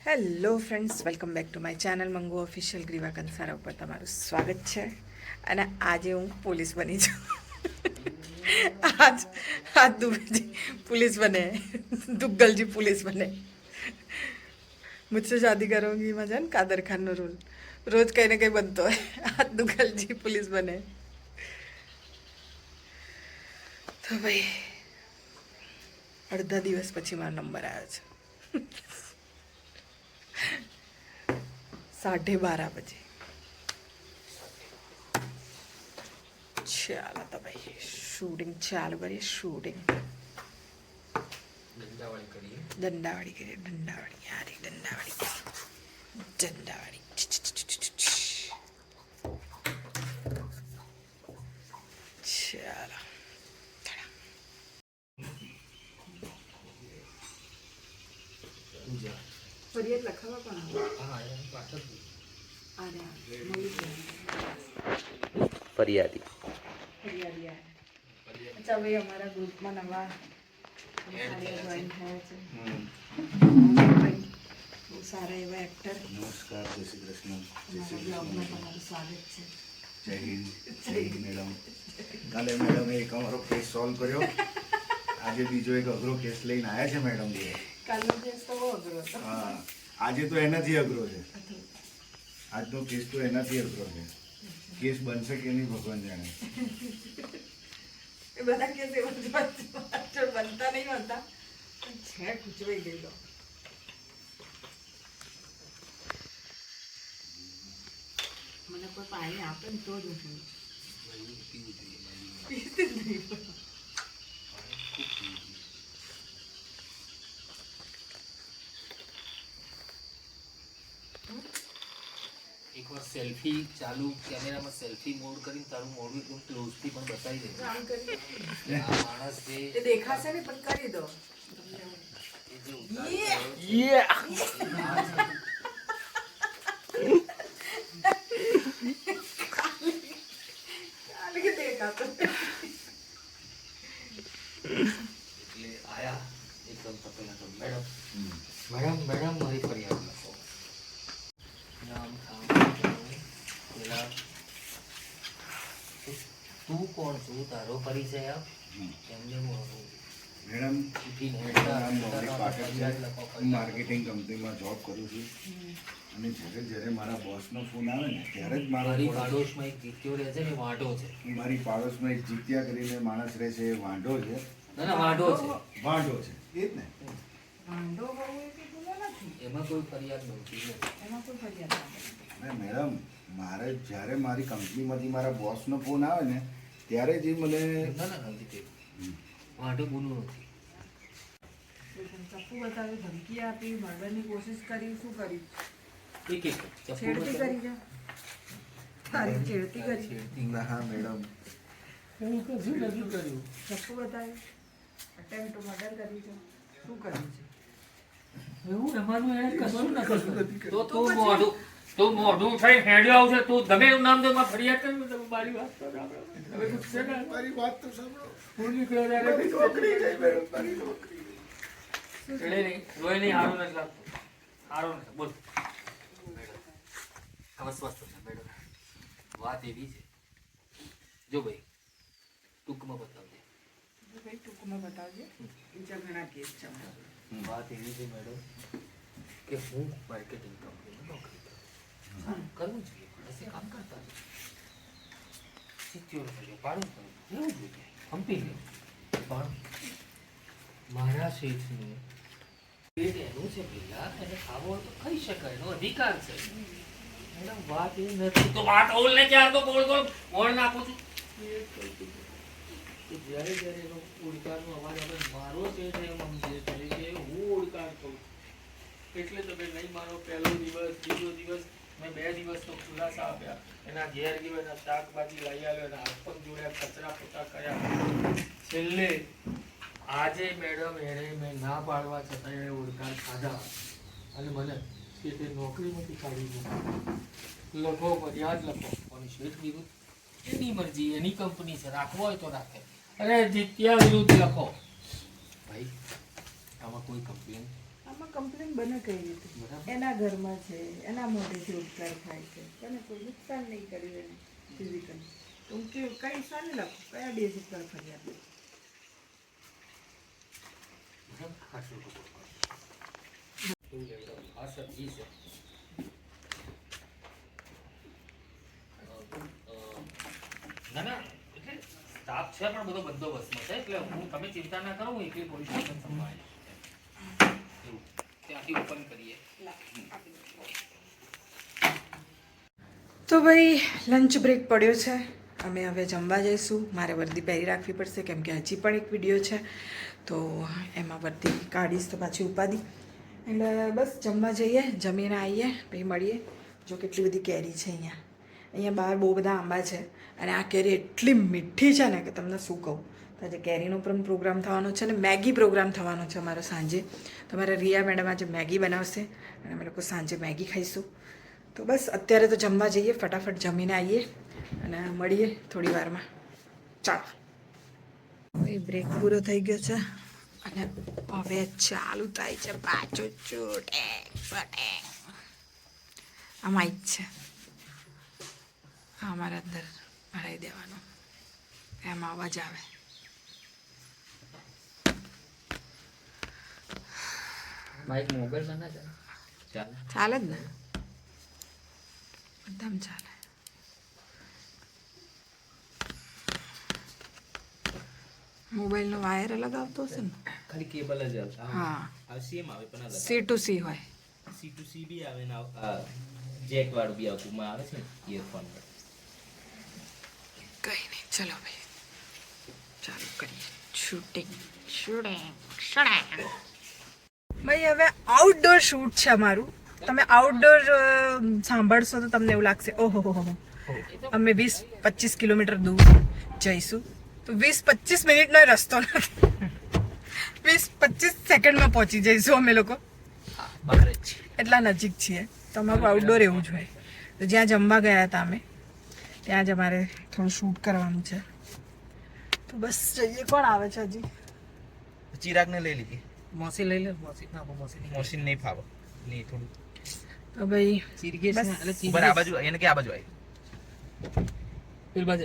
Hello friends, welcome back to my channel Mangu official Greeva Kansara ઉપર તમારું સ્વાગત છે. અને આજે હું પોલીસ બની છું. आज दुबे पुलिस बने, दुग्गल जी पुलिस बने. मुझसे शादी करोगी मजान कादर खान नो रूल रोज कहीं ना कहीं बनतो है. आज दुग्गल जी पुलिस बने તો ભાઈ અડધા દિવસ પછી મારો નંબર આવ્યો છે. 12:30 बजे. ચાલો તો ભાઈ શૂટિંગ ચાલુ કરીએ. શૂટિંગ દંડાવાળી કરીએ. દંડાવાળી યારી દંડાવાળી દંડાવાળી. ચાલો ફરિયાદ લખાવા પણ ફરિયાદી ફરિયાદી અચ્છા ભાઈ અમારા ગ્રુપમાં નવા જોઈન થયા છે. બહુ સારા એવા એક્ટર. નમસ્કાર, જય શ્રી કૃષ્ણ. જય શ્રી બ્લોગમાં કૃષ્ણ. તમારું સ્વાગત છે. જય હિન્દ. જય હિન્દ મેડમ. કાલે મેડમે એક અમારો કેસ સોલ્વ કર્યો. આજે બીજો એક અઘરો કેસ લઈને આવ્યા છે મેડમ. કાલનો કેસ તો બહુ અઘરો હતો. હા, આજે તો એનાથી અઘરો છે. આજનો કેસ તો એનાથી અઘરો છે. કેસ બનશે કે નહીં ભગવાન જાણે. એ બધા કેસ એવા જ બનતા નહીં હોતા, પણ છે ખૂંચવાઈ ગયેલો. મને કોઈ પાણી આપે ને તો જ હું પીતી જ નહીં. એકવાર સેલ્ફી ચાલુ કેમેરામાં સેલ્ફી મોડ કરીને તારું મોઢું એકદમ ક્લોઝથી પણ બતાવી દે. આમ કરી આ માણસ જે એ દેખાશે ને પણ કરી દો. એ જે ઉતાર ચાલે કે દેખાતો એટલે આયા એકદમ તપેલા તો મેડમ મેડમ મારી ફરિયાદ લખો. નામ થામ પેલા તું કોણ છું, તારો પરિચય આપ. કેમ જેમ મેડમ, ઉઠીને મારું નામ મૌલિક પાઠક ફરિયાદ છે. લખો. હું માર્કેટિંગ કંપનીમાં જોબ કરું છું. અને જ્યારે મારા બોસનો ફોન આવે ને ત્યારે જ મારી મારો પાડોશમાં એક જીત્યો રહે છે ને વાંઢો છે. મારી પાડોશમાં એક જીત્યા કરીને માણસ રહે છે. એ વાંઢો છે. ના વાંઢો છે. વાંઢો છે એ જ ને. વાંધો બહુ એ કે ભૂલો નથી. એમાં કોઈ ફરિયાદ નહોતી ને. એમાં કોઈ ફરિયાદ ના કરે. અને મેડમ, મારે જ્યારે મારી કંપનીમાંથી મારા બોસનો ફોન આવે ને ત્યારે જ એ મને ના નથી તે વાંઢો ગુનો નથી. ચપ્પુ બતાવ્યું, ધમકી આપી, મરવાની કોશિશ કરી, શું કર્યું? એક ચપ્પુ છેડતી કરી છે. તારી છેડતી કરી. હા મેડમ, હું કશું નથી કર્યું. ચપ્પુ બતાવ્યું, અટેમ્પ્ટ ટુ મર્ડર કરી છે. શું કર્યું છે? એવું એમાંનું એને કશું નથી કર્યું. તો મોઢું થઈ હેડ્યો આવશે. તું ગમે એવું નામ દે માં ફરિયાદ કરી. તમે મારી વાત તો સાંભળો. હવે ગુસ્સે ના મારી વાત તો સાંભળો. હું નીકળ્યો ત્યારે મારી નોકરી ગઈ મેડમ, મારી નોકરી. ચડે નહીં, રોય નહીં, હારું નથી લાગતું. હારું નથી. બોલ હવે સ્વસ્થ છે મેડમ. વાત એવી છે, જો ભાઈ ટૂંકમાં બતાવજે. ભાઈ ટૂંકમાં બતાવજે. બીજા ઘણા કેસ છે અમારા જોડે. વાત એવી છે મેડમ કે હું માર્કેટિંગ કંપનીમાં નોકરી કરું. કરવું જોઈએ, માણસે કામ કરતા છે. સિત્યોર કર્યો, પાડું કર્યું, એવું જોઈએ, હંપી લે. પણ મારા શેઠનું પેટ એનું છે પેલા, એને ખાવો હોય તો ખાઈ શકાય, એનો અધિકાર છે. મેડમ વાત એ નથી તો વાત ઓલ ને ક્યાં તો બોલ બોલ નાખું છું. કે જ્યારે એનો ઓળખાણનો અવાજ આવે, મારો શેઠ એમ સમજે છે કે હું ઓળખાણ કરું. એટલે તમે નહીં માનો, પહેલો દિવસ, બીજો દિવસ, મેં 2 દિવસ તો ખુલાસા આપ્યા. એના ઘેર ગયો, એના શાકભાજી લઈ આવ્યો, એના હાથ પગ જોડ્યા, કચરા પોતા કર્યા. છેલ્લે આજે મેડમ એને મેં ના પાડવા છતાં એને ઓળખાણ ખાધા અને મને કે તે નોકરીમાંથી કાઢી દીધા. લખો, ફરિયાદ લખો. પણ શેઠ વિરુદ્ધ એની મરજી, એની કંપની છે, રાખવો હોય તો રાખે. અરે જીત્યા વિરુદ્ધ લખો ભાઈ. આમાં કોઈ કમ્પ્લેન આમાં કમ્પ્લેન બને કઈ રીતે? એના ઘરમાં છે, એના મોઢેથી ઉપકાર થાય છે, અને કોઈ નુકસાન નહીં કર્યું એને ફિઝિકલ. તો હું કઈ સાને લખું, કયા બેઝ ઉપર ફરિયાદ? આ સબ્જી છે. ના ના એટલે સ્ટાફ છે પણ બધો બંદોબસ્તમાં છે એટલે તમે ચિંતા ના કરો, હું એકલી પોલીસ સ્ટેશન સંભાળીશ. એવું ત્યાંથી ઓપન કરીએ. તો ભાઈ લંચ બ્રેક પડ્યો છે, અમે હવે જમવા જઈશું. મારે વર્દી પહેરી રાખવી પડશે કેમ કે હજી પણ એક વિડીયો છે, તો એમાં વર્દી કાઢીશ તો પાછી ઉપાડી. એટલે બસ જમવા જઈએ, જમીને આવીએ, પછી મળીએ. જો કેટલી બધી કેરી છે અહીંયા બહાર બહુ બધા આંબા છે, અને આ કેરી એટલી મીઠી છે ને કે તમને શું કહું. તો આજે કેરીનો પણ પ્રોગ્રામ થવાનો છે, અને મેગી પ્રોગ્રામ થવાનો છે અમારો સાંજે. તમારા રિયા મેડમ આજે મેગી બનાવશે, અને અમે લોકો સાંજે મેગી ખાઈશું. તો બસ અત્યારે તો જમવા જઈએ, ફટાફટ જમીને આવીએ અને મળીએ થોડી વારમાં. ચાલો, એ બ્રેક પૂરો થઈ ગયો છે, અને હવે ચાલુ થાય છે પાછું ચૂટેક પટેક. આમાં જ છે, અમારે અંદર ભરાઈ દેવાનું, એમાં અવાજ આવે. માઇક મોબાઈલ માં ના ચાલે? ચાલે જ ને, એકદમ ચાલે. મોબાઈલનો વાયર અલગ આવતો હશે ને? ખાલી કેબલ જ આવે. હા, આ સેમ આવે પણ અલગ. સી ટુ સી હોય. સી ટુ સી બી આવે ને જેક વાળું બી આવતું માં આવે છે ને ઇયરફોન. કઈ નહીં, ચલો ભાઈ ચાલુ કરીએ શૂટિંગ. ભાઈ હવે આઉટડોર શૂટ છે અમારું. તમે આઉટડોર સાંભળશો તો તમને એવું લાગશે ઓહો અમે 20-25 કિલોમીટર દૂર જઈશું. તો 20-25 મિનિટનો રસ્તો નથી, 20-25 સેકન્ડમાં પહોંચી જઈશું અમે લોકો. એટલા નજીક છીએ. તો અમારું આઉટડોર એવું જ હોય. તો જ્યાં જમવા ગયા હતા અમે, ત્યાં જ અમારે થોડું શૂટ કરવાનું છે. તો બસ જઈએ. કોણ આવે છે હજી? ચિરાગ ને લઈ લીધી. મોસી લઈ લે. મોસી ના મોસી મોસીન નહીં ફાવે નહીં થોડું. તો ભાઈ ચીરગેસ બસ. એટલે ઉપર આ બાજુ એને કે આ બાજુ આવી. પેલ બાજુ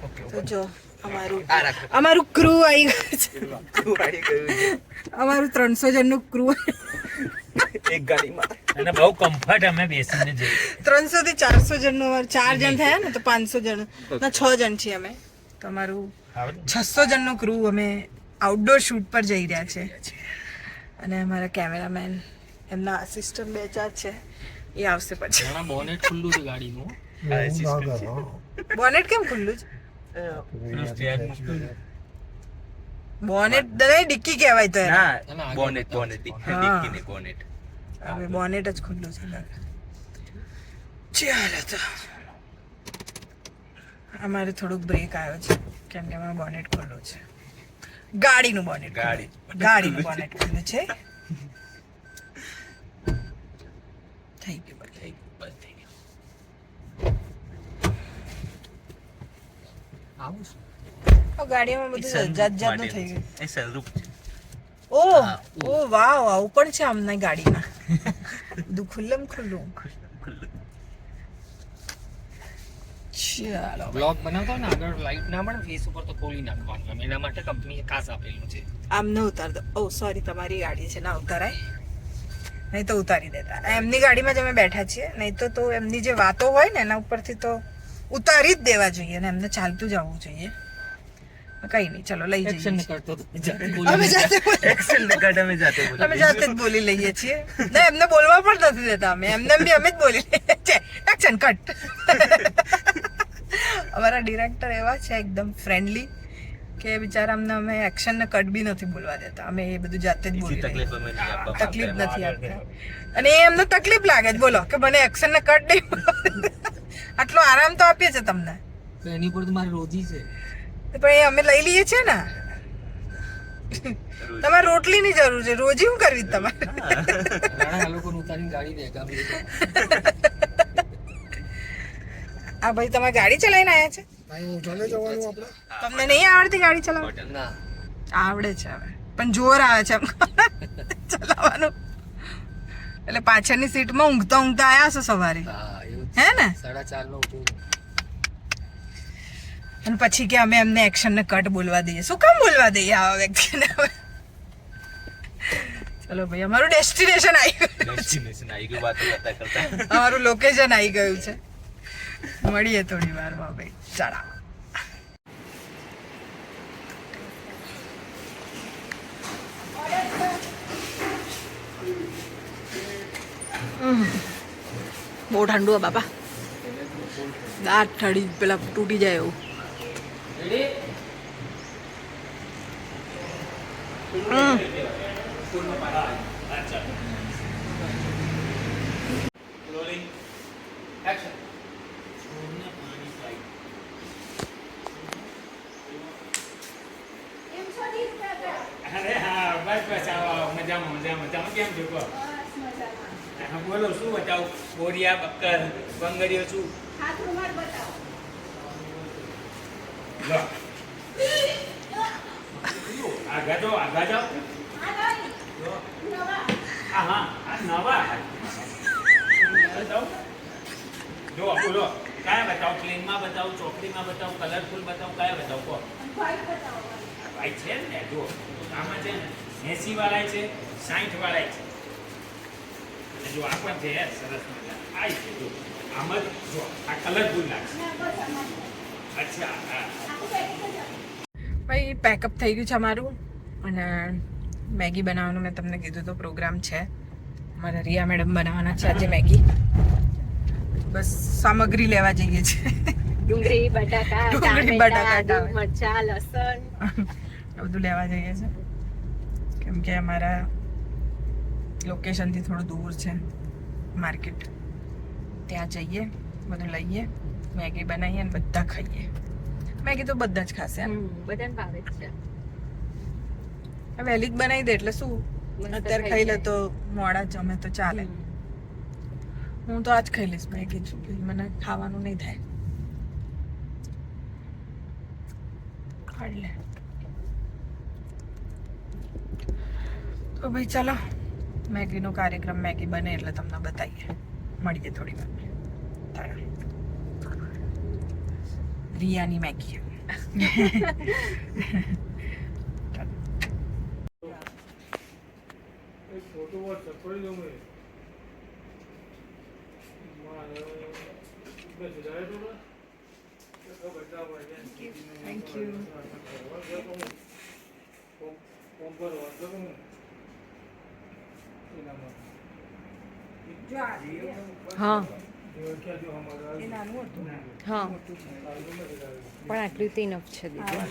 ઓકે તો જો અમારું આ રાખ. અમારું ક્રૂ આવી ગયું છે. તું આવી ગયું છે અમારું 300 જણનું ક્રૂ. એક ગાડીમાં. અને બહુ કમ્ફર્ટ અમે બેસીને જઈએ. 300 થી 400 જણનું અમારું 4 જણ થયા ને તો 500 જણ ના 6 જણ છીએ અમે. તો અમારું 600 જણનો ક્રૂ અમે આઉટડોર શૂટ પર જઈ રહ્યા છે. અને અમારા કેમેરામેન એમના આસિસ્ટન્ટ 2-4 છે, એ આવશે પછી. ઘણા બોનેટ ખુલ્લું છે ગાડીનું. બોનેટ કેમ ખુલ્લું છે? બોનેટ નહીં, ડિક્કી કહેવાય તો એને. ના બોનેટ બોનેટ હા. ડિક્કી ને બોનેટ. હવે બોનેટ જ ખુલ્લું છે. ચાલો તો અમારે થોડુંક બ્રેક આવ્યો છે કેમ કે અમારું બોનેટ ખુલ્લું છે. ગાડીનું બોનેટ ગાડીનું બોનેટ ખુલ્લું છે. થઈ ગયું બસ. થઈ ગયું, બસ થઈ ગયું. આવું છે. ગાડીમાં બધું જાત જાતનું થઈ ગયું. એ સનરૂફ છે. ઓ ઓ વાવ, આવું પણ છે આમના ગાડીમાં. બધું ખુલ્લમ ખુલ્લું. ચાલો બ્લોગ બનાવતો ને આગળ લાઈટ ના પડે ફેસ ઉપર તો ખોલી નાખવાનું. એના માટે કંપનીએ ખાસ આપેલું છે. આમ ન ઉતાર દો. ઓ સોરી, તમારી ગાડી છે, ના ઉતારાય. નહીં તો ઉતારી દેતા. એમની ગાડીમાં જ અમે બેઠા છીએ, નહીં તો એમની જે વાતો હોય ને એના ઉપરથી તો ઉતારી જ દેવા જોઈએ ને એમને ચાલતું જ આવવું જોઈએ. કઈ નહીં, ચલો લઈ એક્શન જઈએ. કરતો તો અમે જાતે એક્શન ને કાઢ અમે જાતે બોલી. અમે જાતે જ બોલી લઈએ છીએ. ના, એમને બોલવા પણ નથી દેતા. અમે એમને બી અમે જ બોલી લઈએ છીએ. Action cut. અમારા ડિરેક્ટર એવા છે એકદમ ફ્રેન્ડલી કે બિચારા અમને અમે એક્શન ને કટ બી નથી બોલવા દેતા. અમે એ બધું જાતે જ બોલી લઈએ. તકલીફ અમે નહીં આપવા તકલીફ નથી આપતા. અને એ એમને તકલીફ લાગે છે, બોલો કે મને એક્શન ને કટ નહીં બોલવા દેતા. આટલો આરામ તો આપીએ છે તમને, તો એની ઉપર તો મારી રોજી છે. પણ એ અમે લઈ લઈએ છીએ ને. તમારે રોટલીની જરૂર છે, રોજી શું કરવી તમારે? રાણા આ લોકોને ઉતારીને ગાડી દે ગામડે. આ ભાઈ તમે ગાડી ચલાવીને આવ્યા છે? તમને નહીં આવડતી ગાડી ચલાવવા? ના આવડે છે હવે, પણ જોર આવે છે. ચલાવવાનું. એટલે પાછળની સીટમાં ઊંઘતા ઊંઘતા આયા છો સવારે, હે ને? 4:30 નો અને પછી કે અમે એમને એક્શન ને કટ બોલવા દઈએ. શું કામ બોલવા દઈએ આવા વ્યક્તિને? ચલો ભાઈ, અમારું ડેસ્ટિનેશન આવી ગયું, ડેસ્ટિનેશન આવી ગયું વાતો કરતા કરતા. અમારું લોકેશન આવી ગયું છે. મળીએ થોડી વારમાં ભાઈ. ચાલો. બહુ ઠંડુ હે બાપા, દાંત ઠડી પેલા તૂટી જાય એવું. Rolling action. છોડને પાણી પાઈ. અરે હા, બસ બસ, આવો મજામાં મજામાં. તમે કેમ છો કહો? હા, બોલો શું બતાવું? બોરિયા, બક્કર, બંગડીઓ શું? લો. આગા જાઓ, આગા જાઓ. હા હા, આ નવા. બતાવો. જો બોલો, કયા બતાવો? પ્લેનમાં બતાવું, ચોકડીમાં બતાવું, કલરફુલ બતાવું, કયા બતાવું કહો? ભાઈ છે ને, જો આમાં છે ને 80 વાળા છે, 60 વાળા છે. અને જો આ પણ છે સરસ મજા. આ છે જો આમાં જો આ કલરફુલ લાગશે. અચ્છા હા. ભાઈ પેકઅપ થઈ ગયું છે અમારું, અને મેગી બનાવવાનું મેં તમને કીધું તો પ્રોગ્રામ છે. મારા રિયા મેડમ બનાવવાના છે આજે મેગી. બસ સામગ્રી લેવા જઈએ છીએ. ડુંગળી, બટાકા, ડુંગળી, બટાકા, આદુ, મરચાં, લસણ. આ બધું લેવા જઈએ છીએ, કેમ કે અમારા લોકેશનથી થોડું દૂર છે માર્કેટ. ત્યાં જઈએ, બધું લઈએ, મેગી બનાવીએ અને બધા ખાઈએ. મેગી તો બધા જ ખાશે. બધાને ભાવે જ છે. વહેલી જ બનાવી દે એટલે શું, મસ્ત અત્યારે ખાઈ ખાઈ લે તો મોડા જમે તો ચાલે. હું તો આજ ખાઈ લઈશ મેગી, મને ખાવાનું નહીં થાય. ખાઈ લે તો ભાઈ ચાલો, મેગીનો કાર્યક્રમ, મેગી બને એટલે તમને બતાવીએ. મળીએ થોડી વાર. રિયાની મેગી. ફોટો વોટ્સઅપ કરી દઉં મેં. Thank you. હા હા, પણ આટલું તો ઇનફ છે દીદી.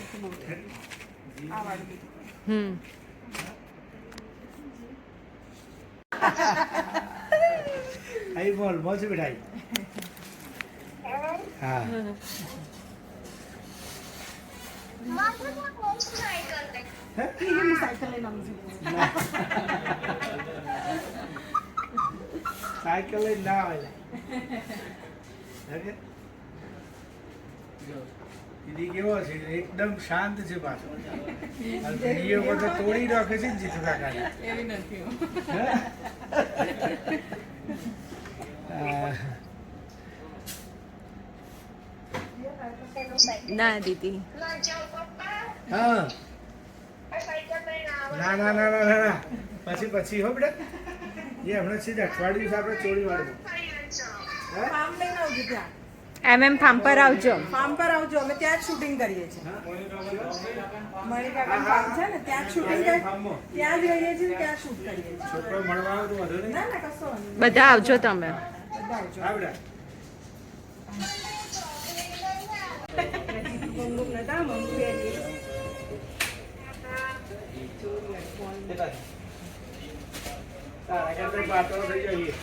આઈ બોલ મોજ બેઠાઈ. હા સાયકલ લઈને ના આવે. દીદી કેવો છે? એકદમ શાંત છે પાછો. વિડીયો બધો તોડી રાખે છે ને જીતુ કાકા. એવી નથી. ના દીદી, હા ના ના ના ના ના, પછી પછી હો બેટા. એ હમણાં છે જ અઠવાડિયું આપણે ચોરી વાળું. ફાર્મ લઈને આવજો, ત્યાં ફાર્મ પર આવજો. ફાર્મ પર આવજો, અમે ત્યાં જ શૂટિંગ કરીએ છીએ. મણિકાકા ફાર્મ છે ને, ત્યાં જ શૂટિંગ કરીએ, ત્યાં જ રહીએ છીએ, ત્યાં શૂટ કરીએ છીએ. છોકરો મળવા આવે તો વાંધો નહીં. ના ના, કશો વાંધો નહીં. બધા આવજો તમે. બધા આવજો. હા બેટા. બંદૂક નતા, બંદૂક એ તારા કરતા પાતળો થઈ જઈએ.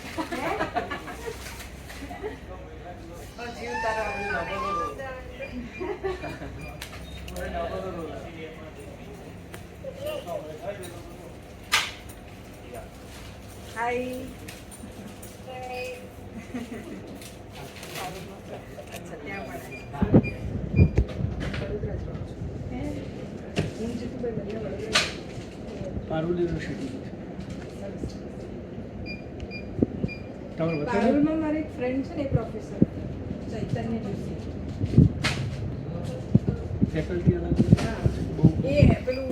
જીવ તારા હાય. અચ્છા, ત્યાં મળે. વડોદરા જ રહો છો. હું જીતુભાઈ બંને વડોદરા. પારુલ યુનિવર્સિટી તમારે બતાવો પારુલમાં મારી એક ફ્રેન્ડ છે ને એ પ્રોફેસર ચૈતન્ય જોશી. ફેકલ્ટી અલગ હા બહુ એ પેલું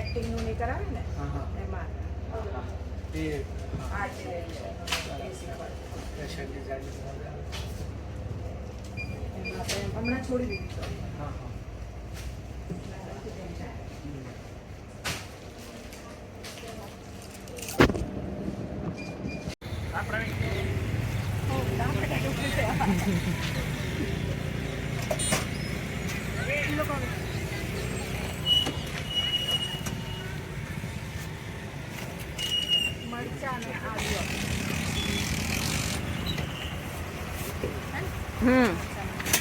એક્ટિંગનું ને કરાવે ને હા હા એમાં એ આર્ટ એ શીખવાડે. ફેશન ડિઝાઇન એમાં આપણે હમણાં છોડી દીધું. હા હા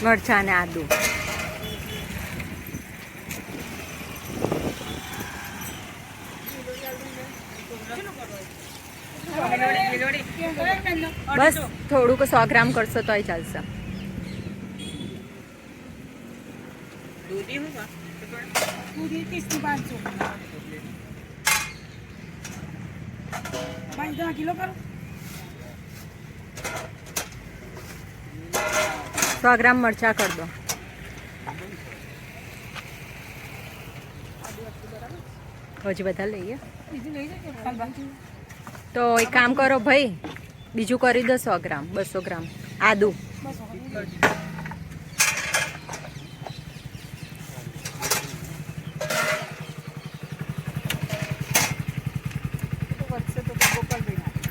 મરચાં અને આદુ. બસ થોડુંક 100 ગ્રામ કરશો તોય ચાલશે. કિલો કરો 100 ગ્રામ મરચાં કરી દો. હજી બધા લઈએ તો એક કામ કરો ભાઈ, બીજું કરી દો 100 ગ્રામ 200 ગ્રામ આદુ.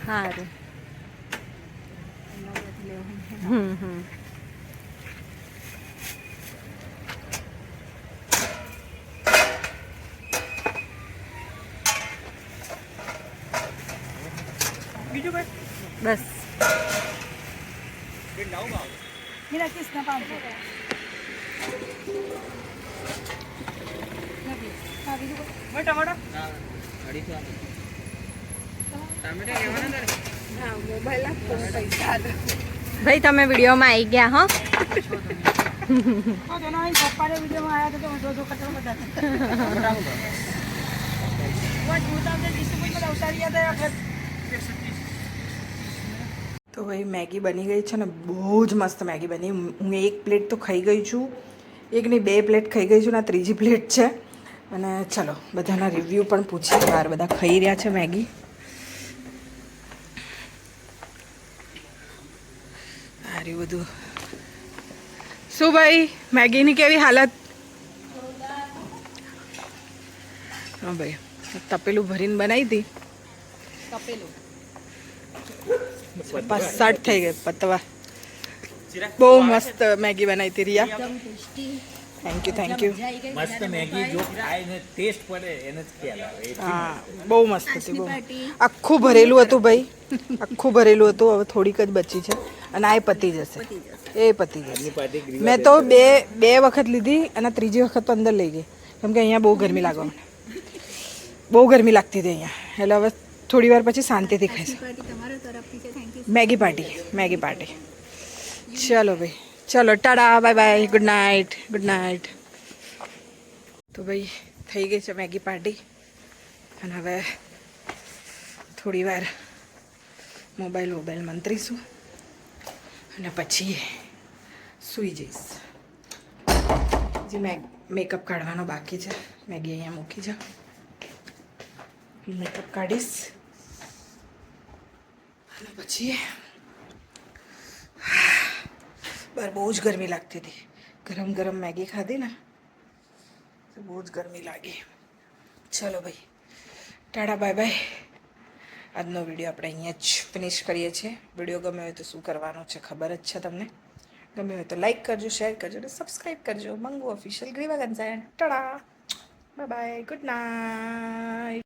સારું. બસ ભાઈ તમે વિડીયોમાં આવી ગયા હો. તો ભાઈ મેગી બની ગઈ છે ને, બહુ જ મસ્ત મેગી બની. હું એક પ્લેટ તો ખાઈ ગઈ છું, એક નહીં 2 પ્લેટ ખાઈ ગઈ છું ને આ 3જી પ્લેટ છે. અને ચલો બધાના રિવ્યૂ પણ પૂછીએ. બહાર બધા ખાઈ રહ્યા છે મેગી. સારું બધું. શું ભાઈ મેગીની કેવી હાલત? હા ભાઈ તપેલું ભરીને બનાવી હતી. પસાટ થઈ ગઈ પતવા. બહુ મસ્ત મેગી બનાવી હતી રિયા. Thank you. મસ્ત મેગી જો ખાય ને ટેસ્ટ પડે એને જ ખ્યાલ આવે. હા બહુ મસ્ત હતી. બહુ આખું ભરેલું હતું ભાઈ, આખું ભરેલું હતું. હવે થોડીક જ બચી છે અને આ પતી જશે. એ પતી જશે. મેં તો બે વખત લીધી અને 3જી વખત તો અંદર લઈ ગઈ, કેમ કે અહીંયા બહુ ગરમી લાગવા મને. બહુ ગરમી લાગતી હતી અહીંયા. એટલે હવે થોડી વાર પછી શાંતિથી ખાઈશ. Maggi party. ચલો ભાઈ, ચલો tada, bye bye, good night. તો ભાઈ થઈ ગઈ છે મેગી પાર્ટી અને હવે થોડી વાર મોબાઈલ મંતરીશું અને પછી સૂઈ જઈશ. જે મેકઅપ કાઢવાનો બાકી છે. મેગી અહીંયા મૂકી છે, મેકઅપ કાઢીશ અને પછી બહાર બહુ જ ગરમી લાગતી હતી. ગરમ મેગી ખાધી ને તો બહુ જ ગરમી લાગી. ચલો ભાઈ ટાટા, બાય બાય. આજનો વિડીયો આપણે અહીંયા જ ફિનિશ કરીએ છીએ. વિડીયો ગમે હોય તો શું કરવાનું છે ખબર જ છે તમને. ગમે હોય તો લાઈક કરજો, શેર કરજો અને સબસ્ક્રાઈબ કરજો. Mangu official Griva Ganjayan. Tata, bye bye, good night.